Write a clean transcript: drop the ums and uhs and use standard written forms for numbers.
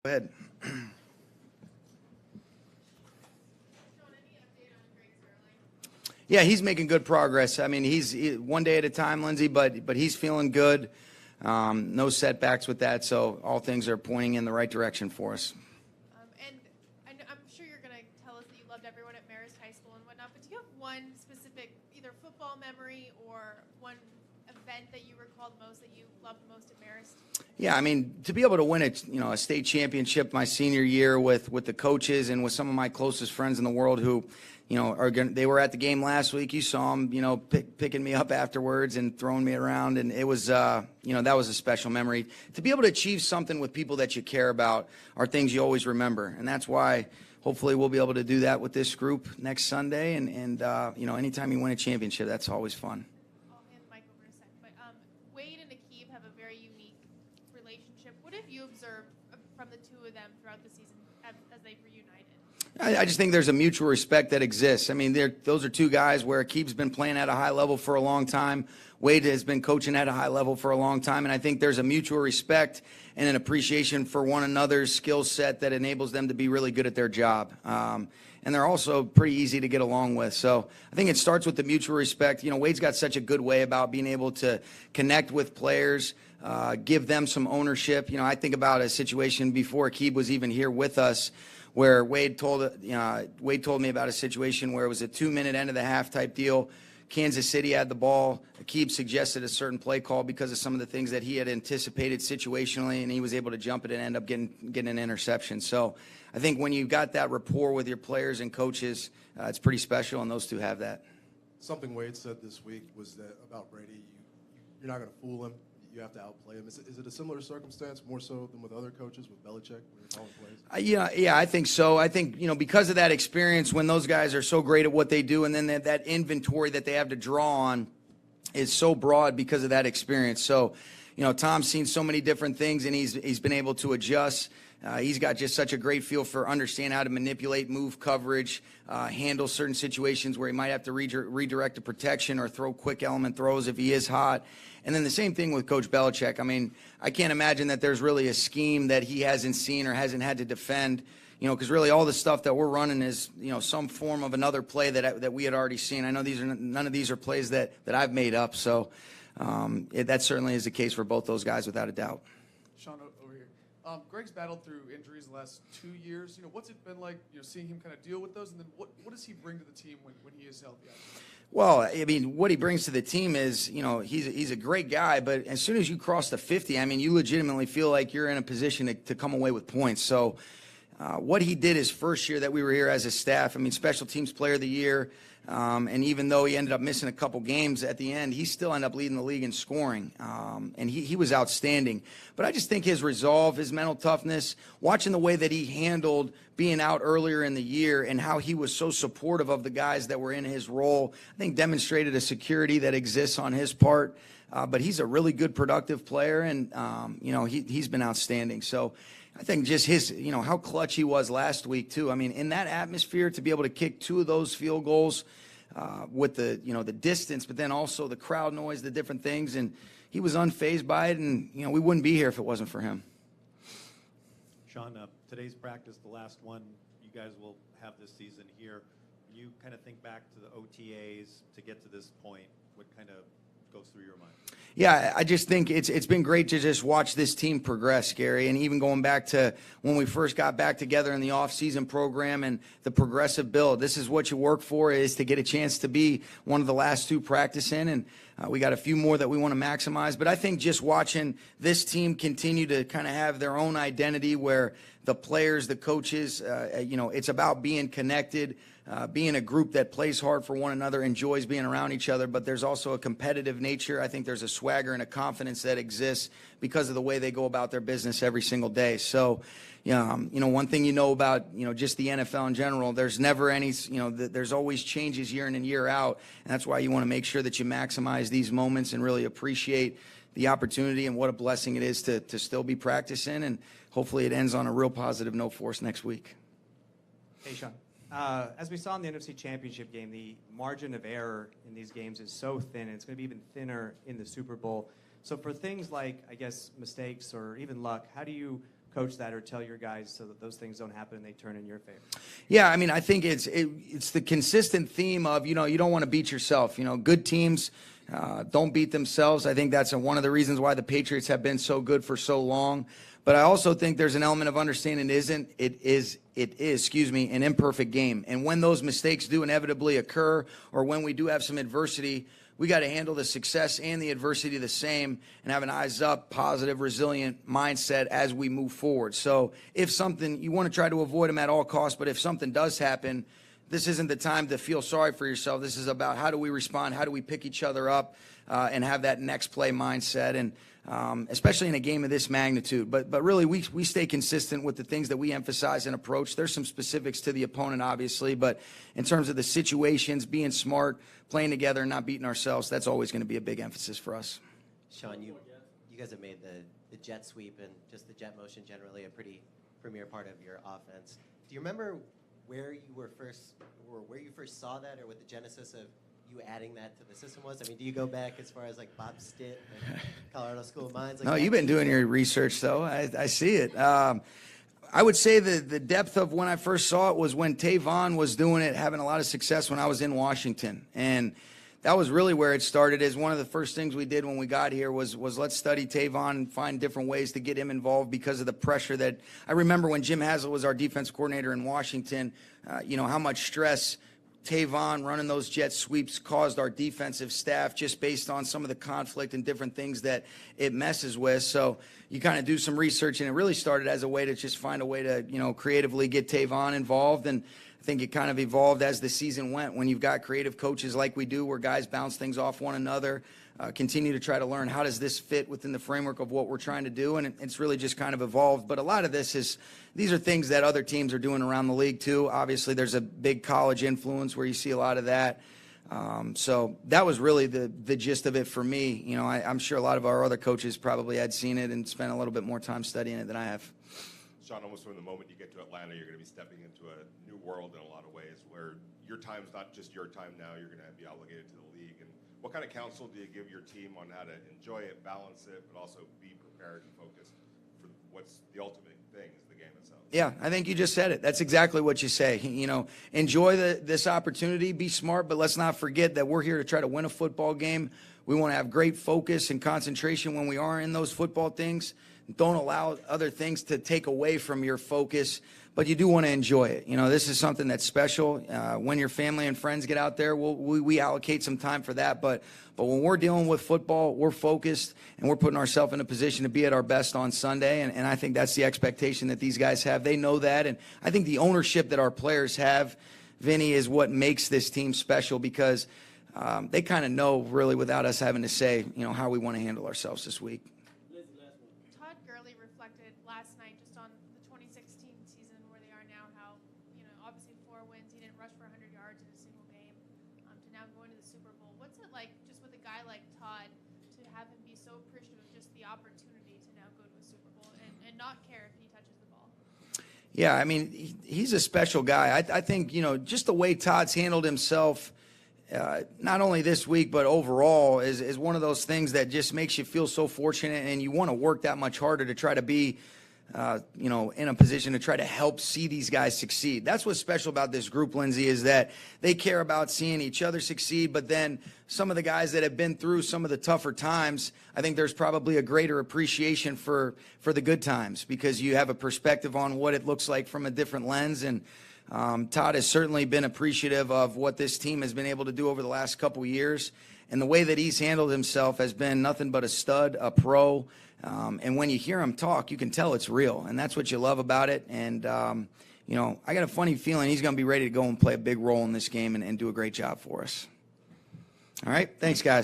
Go ahead. Yeah, he's making good progress. I mean, he's one day at a time, Lindsay, but he's feeling good. No setbacks with that, so all things are pointing in the right direction for us. I'm sure you're going to tell us that you loved everyone at Marist High School and whatnot, but do you have one specific either football memory or one event that you recall the most that you loved most at Marist? Yeah, I mean, to be able to win a state championship my senior year with the coaches and with some of my closest friends in the world who, they were at the game last week. You saw them, picking me up afterwards and throwing me around, and it was, that was a special memory. To be able to achieve something with people that you care about are things you always remember, and that's why hopefully we'll be able to do that with this group next Sunday. And anytime you win a championship, that's always fun. I'll hand the mic over in a sec, but Wade and Akeem have a very unique relationship. What have you observed from the two of them throughout the season as they've reunited? I just think there's a mutual respect that exists. I mean, those are two guys where Akeem's been playing at a high level for a long time. Wade has been coaching at a high level for a long time, and I think there's a mutual respect and an appreciation for one another's skill set that enables them to be really good at their job. And they're also pretty easy to get along with. So I think it starts with the mutual respect. Wade's got such a good way about being able to connect with players, give them some ownership. I think about a situation before Akeem was even here with us, where Wade told me about a situation where it was a 2-minute end of the half type deal. Kansas City had the ball. Akeem suggested a certain play call because of some of the things that he had anticipated situationally, and he was able to jump it and end up getting an interception. So I think when you've got that rapport with your players and coaches, it's pretty special, and those two have that. Something Wade said this week was that about Brady, you're not going to fool him. You have to outplay him. Is it a similar circumstance, more so than with other coaches, with Belichick, when you're calling plays? Yeah, I think so. I think, because of that experience, when those guys are so great at what they do, and then that inventory that they have to draw on is so broad because of that experience. So, Tom's seen so many different things, and he's been able to adjust. He's got just such a great feel for understanding how to manipulate move coverage, handle certain situations where he might have to redirect a protection or throw quick element throws if he is hot. And then the same thing with Coach Belichick. I mean, I can't imagine that there's really a scheme that he hasn't seen or hasn't had to defend, because really all the stuff that we're running is, some form of another play that we had already seen. I know none of these are plays that I've made up. So that certainly is the case for both those guys without a doubt. Sean, over here. Greg's battled through injuries the last 2 years. What's it been like, seeing him kind of deal with those, and then what does he bring to the team when he is healthy? Well, I mean, what he brings to the team is, he's a great guy, but as soon as you cross the 50, I mean, you legitimately feel like you're in a position to come away with points. So what he did his first year that we were here as a staff, I mean, special teams player of the year, and even though he ended up missing a couple games at the end, he still ended up leading the league in scoring, and he was outstanding. But I just think his resolve, his mental toughness, watching the way that he handled being out earlier in the year and how he was so supportive of the guys that were in his role, I think demonstrated a security that exists on his part. But he's a really good, productive player, and he's been outstanding. So I think just his, how clutch he was last week too. I mean, in that atmosphere, to be able to kick 2 of those field goals with the distance, but then also the crowd noise, the different things, and he was unfazed by it, and we wouldn't be here if it wasn't for him. Sean, today's practice, the last one you guys will have this season here. When you kind of think back to the OTAs to get to this point, what kind of goes through your mind? Yeah, I just think it's been great to just watch this team progress, Gary, and even going back to when we first got back together in the off-season program and the progressive build. This is what you work for, is to get a chance to be one of the last 2 practicing, and we got a few more that we want to maximize. But I think just watching this team continue to kind of have their own identity where the players, the coaches, it's about being connected, being a group that plays hard for one another, enjoys being around each other, but there's also a competitive nature. I think there's a swagger and a confidence that exists because of the way they go about their business every single day. So, one thing about, just the NFL in general, there's never any, there's always changes year in and year out, and that's why you want to make sure that you maximize these moments and really appreciate the opportunity and what a blessing it is to still be practicing, and hopefully it ends on a real positive note for us next week. Hey, Sean. As we saw in the NFC Championship game, the margin of error in these games is so thin, and it's going to be even thinner in the Super Bowl. So for things like, I guess, mistakes or even luck, how do you coach that or tell your guys so that those things don't happen and they turn in your favor? Yeah, I mean, I think it's the consistent theme of, you don't want to beat yourself. Good teams don't beat themselves. I think that's one of the reasons why the Patriots have been so good for so long. But I also think there's an element of understanding it is, an imperfect game. And when those mistakes do inevitably occur, or when we do have some adversity, we got to handle the success and the adversity the same and have an eyes up, positive, resilient mindset as we move forward. So if something, you want to try to avoid them at all costs, but if something does happen, this isn't the time to feel sorry for yourself. This is about how do we respond, how do we pick each other up, and have that next play mindset, and especially in a game of this magnitude. But really, we stay consistent with the things that we emphasize and approach. There's some specifics to the opponent, obviously, but in terms of the situations, being smart, playing together, and not beating ourselves, that's always going to be a big emphasis for us. Sean, you guys have made the jet sweep and just the jet motion generally a pretty premier part of your offense. Do you remember where you first saw that, or what the genesis of you adding that to the system was? I mean, do you go back as far as like Bob Stitt and Colorado School of Mines? No, you've been doing your research, though. I see it. I would say the depth of when I first saw it was when Tavon was doing it, having a lot of success when I was in Washington. And that was really where it started. Is one of the first things we did when we got here was let's study Tavon and find different ways to get him involved because of the pressure that I remember when Jim Haslett was our defense coordinator in Washington, how much stress Tavon running those jet sweeps caused our defensive staff just based on some of the conflict and different things that it messes with. So you kind of do some research, and it really started as a way to just find a way to, creatively get Tavon involved. And I think it kind of evolved as the season went. When you've got creative coaches like we do, where guys bounce things off one another, continue to try to learn how does this fit within the framework of what we're trying to do, and it's really just kind of evolved. But a lot of these are things that other teams are doing around the league too. Obviously, there's a big college influence where you see a lot of that. So that was really the gist of it for me. I'm sure a lot of our other coaches probably had seen it and spent a little bit more time studying it than I have. Sean, almost from the moment you get to Atlanta, you're going to be stepping into a new world in a lot of ways, where your time's not just your time now. You're going to be obligated to the league. And what kind of counsel do you give your team on how to enjoy it, balance it, but also be prepared and focused for what's the ultimate thing, is the game itself? Yeah, I think you just said it. That's exactly what you say. Enjoy this opportunity, be smart, but let's not forget that we're here to try to win a football game. We want to have great focus and concentration when we are in those football things. Don't allow other things to take away from your focus, but you do want to enjoy it. This is something that's special. When your family and friends get out there, we allocate some time for that. But when we're dealing with football, we're focused, and we're putting ourselves in a position to be at our best on Sunday. And I think that's the expectation that these guys have. They know that. And I think the ownership that our players have, Vinny, is what makes this team special, because they kind of know, really, without us having to say, how we want to handle ourselves this week. Todd Gurley reflected last night just on the 2016 season, where they are now, how, obviously 4 wins, he didn't rush for 100 yards in a single game, to now going to the Super Bowl. What's it like, just with a guy like Todd, to have him be so appreciative of just the opportunity to now go to a Super Bowl and not care if he touches the ball? Yeah, I mean, he's a special guy. I think, just the way Todd's handled himself, not only this week, but overall, is one of those things that just makes you feel so fortunate, and you want to work that much harder to try to be, in a position to try to help see these guys succeed. That's what's special about this group, Lindsay, is that they care about seeing each other succeed, but then some of the guys that have been through some of the tougher times, I think there's probably a greater appreciation for the good times, because you have a perspective on what it looks like from a different lens. And Todd has certainly been appreciative of what this team has been able to do over the last couple of years. And the way that he's handled himself has been nothing but a stud, a pro. And when you hear him talk, you can tell it's real. And that's what you love about it. And, I got a funny feeling he's going to be ready to go and play a big role in this game and do a great job for us. All right. Thanks, guys.